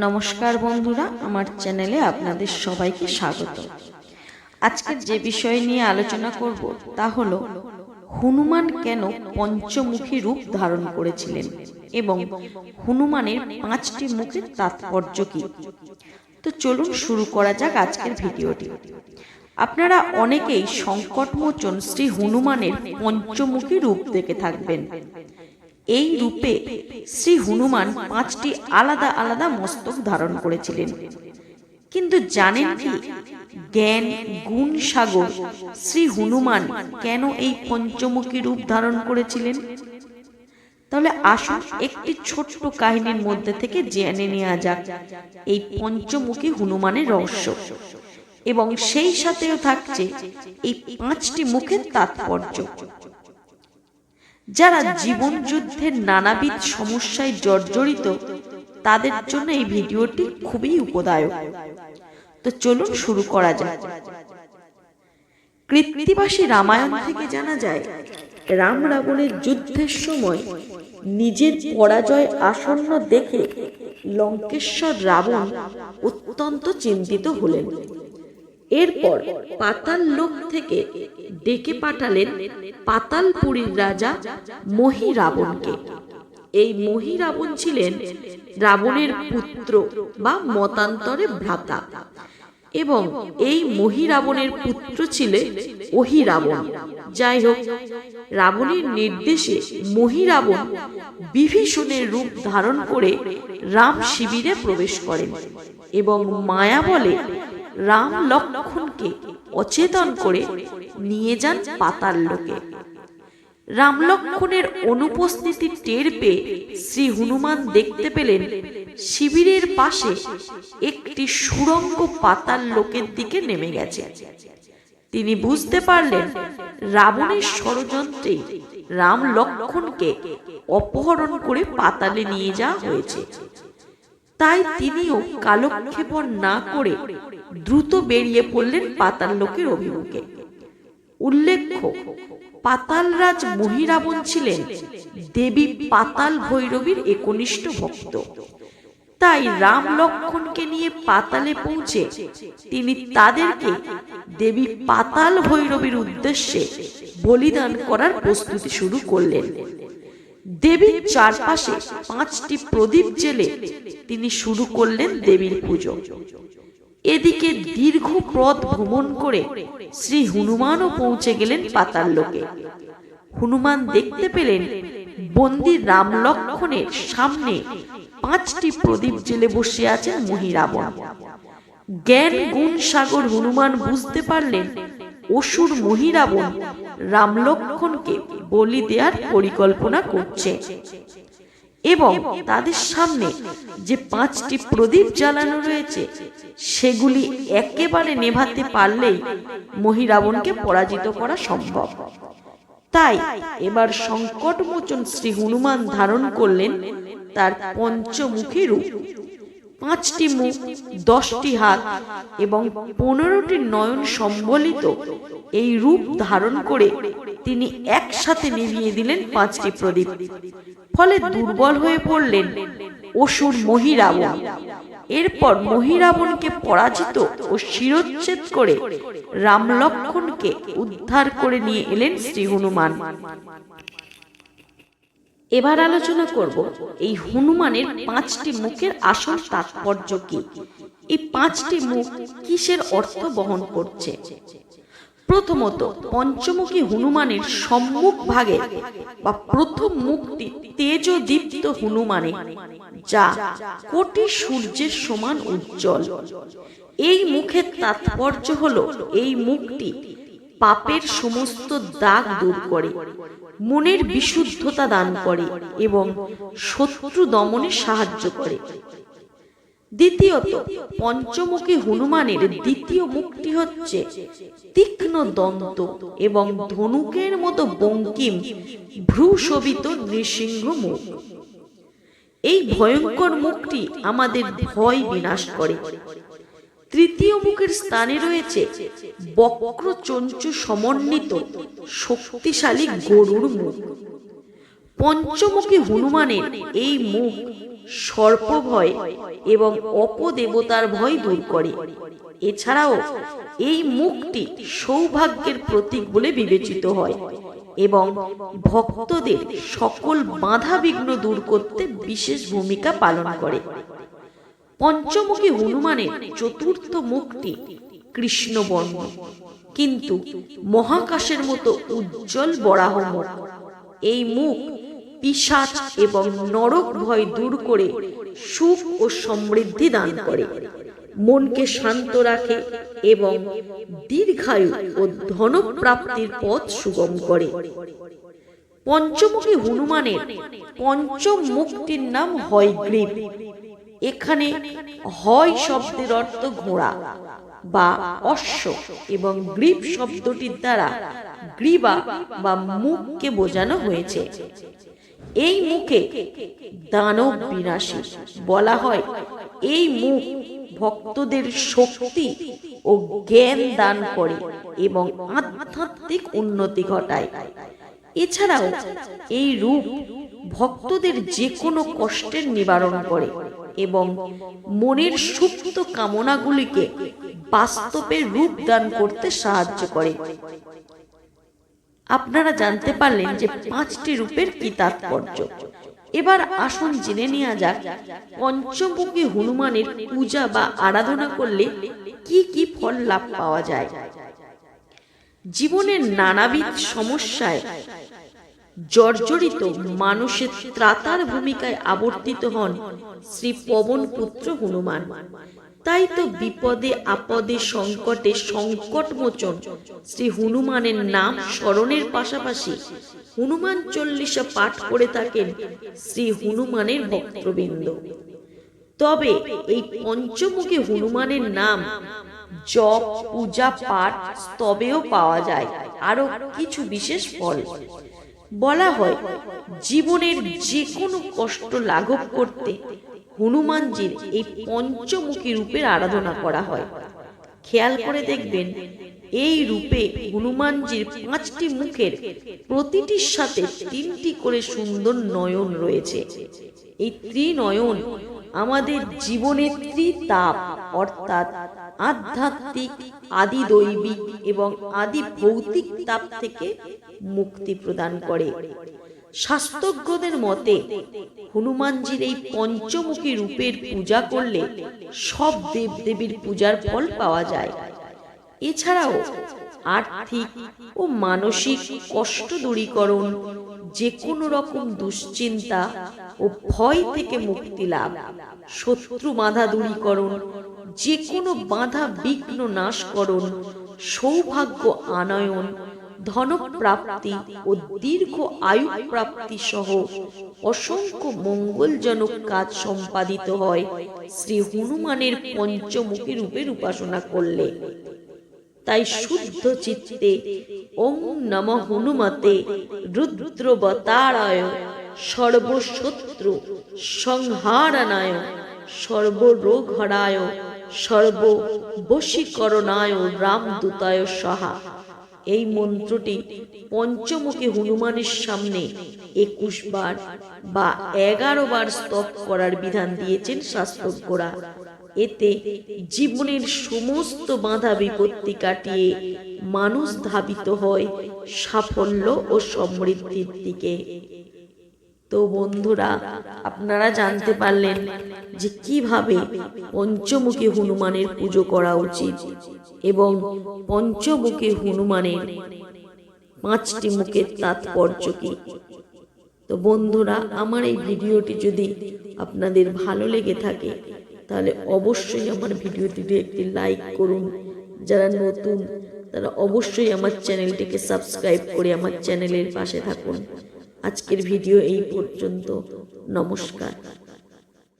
নমস্কার বন্ধুরা, আমার চ্যানেলে আপনাদের সবাইকে স্বাগত। আজকের যে বিষয় নিয়ে আলোচনা করব তা হলো হনুমান কেন পঞ্চমুখী রূপ ধারণ করেছিলেন এবং হনুমানের 5টি মুখের তাৎপর্য কি। তো চলুন শুরু করা যাক আজকের ভিডিওটি। আপনারা অনেকেই সংকটমোচন শ্রী হনুমানের পঞ্চমুখী রূপ দেখে থাকবেন। এই রূপে শ্রী হনুমান 5টি আলাদা আলাদা মস্তক ধারণ করেছিলেন। কিন্তু জানেন কি, জ্ঞান গুণ সাগর শ্রী হনুমান কেন এই পঞ্চমুখী রূপ ধারণ করেছিলেন? তাহলে আসুন একটি ছোট্ট কাহিনীর মধ্যে থেকে জেনে নেওয়া যাক এই পঞ্চমুখী হনুমানের রহস্য, এবং সেই সাথেও থাকছে এই 5টি মুখের তাৎপর্য। যারা জীবন যুদ্ধের নানাবিধ সমস্যায় জর্জরিত, তাদের জন্য এই ভিডিওটি খুবই উপদায়ক। তো চলুন শুরু করা যাক। কৃত্তিবাসী রামায়ণ থেকে জানা যায়, রাম রাবণের যুদ্ধের সময় নিজের পরাজয় আসন্ন দেখে লঙ্কেশ্বর রাবণ অত্যন্ত চিন্তিত হলেন। এরপর পাতাল লোক থেকে ডেকে পাঠালেন পাতালপুরীর রাজা মহিরাবণকে। এই মহিরাবণ ছিলেন রাবণের পুত্র বা মতান্তরে ভ্রাতা, এবং এই মহিরাবণের পুত্র ছিলেন অহিরাবণ। যাই হোক, রাবণের নির্দেশে মহিরাবণ বিভীষণের রূপ ধারণ করে রাম শিবিরে প্রবেশ করেন এবং মায়া বলে রাম লক্ষ্মণকে অচেতন করে নিয়ে যান পাতাল লোকে। রাম লক্ষ্মণের অনুপস্থিতি টের পেয়ে শ্রী হনুমান দেখতে পেলেন শিবিরের পাশে একটি সুড়ঙ্গ পাতাল লোকের দিকে নেমে গেছে। তিনি বুঝতে পারলেন রাবণের ষড়যন্ত্রে রাম লক্ষ্মণকে অপহরণ করে পাতালে নিয়ে যাওয়া হয়েছে। তাই তিনিও কালক্ষেপণ না করে দ্রুত বেরিয়ে পড়লেন পাতাল লোকের অভিমুখে। উল্লেখ্য, পাতালরাজ মহিরাবণ ছিলেন দেবী পাতাল ভৈরবীর একনিষ্ঠ ভক্ত। তাই রাম লক্ষ্মণকে নিয়ে পাতালে পৌঁছে তিনি তাদেরকে দেবী পাতাল ভৈরবীর উদ্দেশ্যে বলিদান করার প্রস্তুতি শুরু করলেন। দেবীর চারপাশে 5টি প্রদীপ জেলে তিনি শুরু করলেন দেবীর পুজো। এদিকে দীর্ঘ পথ ভ্রমণ করে শ্রী হনুমানও পৌঁছে গেলেন পাতাল লোকে। হনুমান দেখতে পেলেন বন্দী রাম লক্ষ্মণের সামনে 5টি প্রদীপ জেলে বসে আছেন মহিরাবণ। জ্ঞান গুণ সাগর হনুমান বুঝতে পারলেন অসুর মহিরাবণ রাম লক্ষ্মণকে বলি দেওয়ার পরিকল্পনা করছে, এবং তাদের সামনে যে 5টি প্রদীপ জ্বালানো রয়েছে সেগুলি একেবারে নেভাতে পারলেই মহিরাবণকে পরাজিত করা সম্ভব। তাই এবার সংকটমোচন শ্রী হনুমান ধারণ করলেন তার পঞ্চমুখী রূপ। 5টি মুখ, 10টি হাত এবং 15টি নয়ন সম্বলিত এই রূপ ধারণ করে তিনি একসাথে নিভিয়ে দিলেন 5টি প্রদীপ। ফলে দুর্বল হয়ে পড়লেন অসুর মহিরাবণ। এরপর মহিরাবণকে পরাজিত ও শিরচ্ছেদ করে রাম লক্ষ্মণকে উদ্ধার করে নিয়ে এলেন শ্রী হনুমান। এবার আলোচনা করব এই হনুমানের 5টি মুখের আসল তাৎপর্য কি, এই 5টি মুখ কিসের অর্থ বহন করছে। প্রথমত, পঞ্চমুখী হনুমানের সম্মুখ ভাগে বা প্রথম মুখটি তেজদীপ্ত হনুমানে, যা কোটি সূর্যের সমান উজ্জ্বল। এই মুখের তাৎপর্য হলো এই মুখটি পাপের সমস্ত দাগ দূর করে, মনের বিশুদ্ধতা দান করে এবং শত্রু দমনে সাহায্য করে। দ্বিতীয়ত, পঞ্চমুখী হনুমানের দ্বিতীয় মুখটি হচ্ছে তীক্ষ্ণ দন্ত এবং ধনুকের মতো বঙ্কিম ভ্রূশোভিত নৃসিংহ মুখ। এই ভয়ঙ্কর মুখটি আমাদের ভয় বিনাশ করে। তৃতীয় মুখের স্থানে রয়েছে বক্র চঞ্চু সমন্বিত শক্তিশালী গরুর মুখ। পঞ্চমুখী হনুমানের এই মুখ সর্প ভয় এবং অপদেবতার ভয় দূর করে। এছাড়াও এই মুখটি সৌভাগ্যের প্রতীক বলে বিবেচিত হয় এবং ভক্তদের সকল বাধা বিঘ্ন দূর করতে বিশেষ ভূমিকা পালন করে। পঞ্চমুখী হনুমানের চতুর্থ মুখটি কৃষ্ণবর্ণ, কিন্তু মহাকাশের মতো উজ্জ্বল বরাহ মুখ। এই মুখ পিশাচ এবং নরক ভয় দূর করে সুখ ও সমৃদ্ধি দান করে, মনকে শান্ত রাখে এবং দীর্ঘায়ু ও ধনপ্রাপ্তির পথ সুগম করে। পঞ্চমুখী হনুমানের পঞ্চম মুখটির নাম হয়গ্রীব। এখানে হয় শব্দের অর্থ ঘোড়া বা অশ্ব এবং গ্রীব শব্দটির দ্বারা গ্রীবা বা মুখকে বোঝানো হয়েছে। এই মুখে দানব বিনাশী বলা হয়। এই মুখ ভক্তদের শক্তি ও জ্ঞান দান করে এবং আধ্যাত্মিক উন্নতি ঘটায়। এছাড়াও এই রূপ ভক্তদের যে কোনো কষ্টের নিবারণ করে এবং মনের সুপ্ত কামনাগুলিকে বাস্তবে রূপ দান করতে সাহায্য করে। আপনারা জানতে পারলেন যে 5টি রূপের কি তাৎপর্য। এবার আসুন জেনে নেওয়া যাক পঞ্চমুখী হনুমানের পূজা বা আরাধনা করলে কি কি ফল লাভ পাওয়া যায়। জীবনের নানাবিধ সমস্যায় জর্জরিত মানুষের ত্রাতার ভূমিকায় আবর্তিত হন শ্রী পবন পুত্র হনুমান। তাই তো বিপদে আপদে সংকটে সংকট মোচন শ্রী হনুমানের নাম স্মরণের পাশাপাশি হনুমান চল্লিশা পাঠ করে থাকেন শ্রী হনুমানের ভক্তবৃন্দ। তবে এই পঞ্চমুখী হনুমানের নাম জপ, পূজা, পাঠ, স্তবেও পাওয়া যায় আরো কিছু বিশেষ ফল। বলা হয় জীবনের যে কোনো কষ্ট লাঘব করতে হনুমানজির এই পঞ্চমুখী রূপের আরাধনা করা হয়। খেয়াল করে দেখবেন এই রূপে হনুমানজির 5টি মুখের প্রতিটির সাথে 3টি করে সুন্দর নয়ন রয়েছে। এই ত্রিনয়ন আমাদের জীবনের ত্রিতাপ অর্থাৎ আধ্যাত্মিক, আদি দৈবিক এবং আদি ভৌতিক তাপ থেকে মুক্তি প্রদান করে। শাস্ত্রজ্ঞদের মতে হনুমানজির এই পঞ্চমুখী রূপের পূজা করলে সব দেবদেবীর পূজার ফল পাওয়া যায়। এছাড়াও আর্থিক ও মানসিক কষ্ট দূরীকরণ, যে কোনো রকম দুশ্চিন্তা ও ভয় থেকে মুক্তি লাভ, শত্রু বাধা দূরীকরণ, যে কোনো বাধা বিঘ্ন নাশকরণ, সৌভাগ্য আনয়ন, ধনপ্রাপ্তি ও দীর্ঘ আয়ু প্রাপ্তি সহ অসংখ্য মঙ্গলজনক কাজ সম্পাদিত হয় শ্রী হনুমানের পঞ্চমুখী রূপের উপাসনা করলে। তাই শুদ্ধ চিত্তে ওম নমঃ হনুমতে রুদ্রবতারায় সর্বশত্রু সংহারণায় সর্বরোগহরায় সর্ববশীকরণায় রামদূতায় সহা। এই মন্ত্রটি পঞ্চমুখী হনুমানের সামনে 21 বার বা 11 বার স্তব করার বিধান দিয়েছেন শাস্ত্রজ্ঞরা। এতে জীবনের সমস্ত বাধা বিপত্তি কাটিয়ে মানুষ ধাবিত হয় সাফল্য ও সমৃদ্ধির দিকে। তো বন্ধুরা, আপনারা জানতে পারলেন যে কিভাবে পঞ্চমুখী হনুমানের পুজো করা উচিত এবং পঞ্চমুখী হনুমানের 5টি মুখের তাৎপর্য কি। তো বন্ধুরা, আমার এই ভিডিওটি যদি আপনাদের ভালো লেগে থাকে তাহলে অবশ্যই আমার ভিডিওটিতে একটি লাইক করুন। যারা নতুন তারা অবশ্যই আমার চ্যানেলটিকে সাবস্ক্রাইব করে আমার চ্যানেলের পাশে থাকুন। আজকের ভিডিও এই পর্যন্ত। নমস্কার।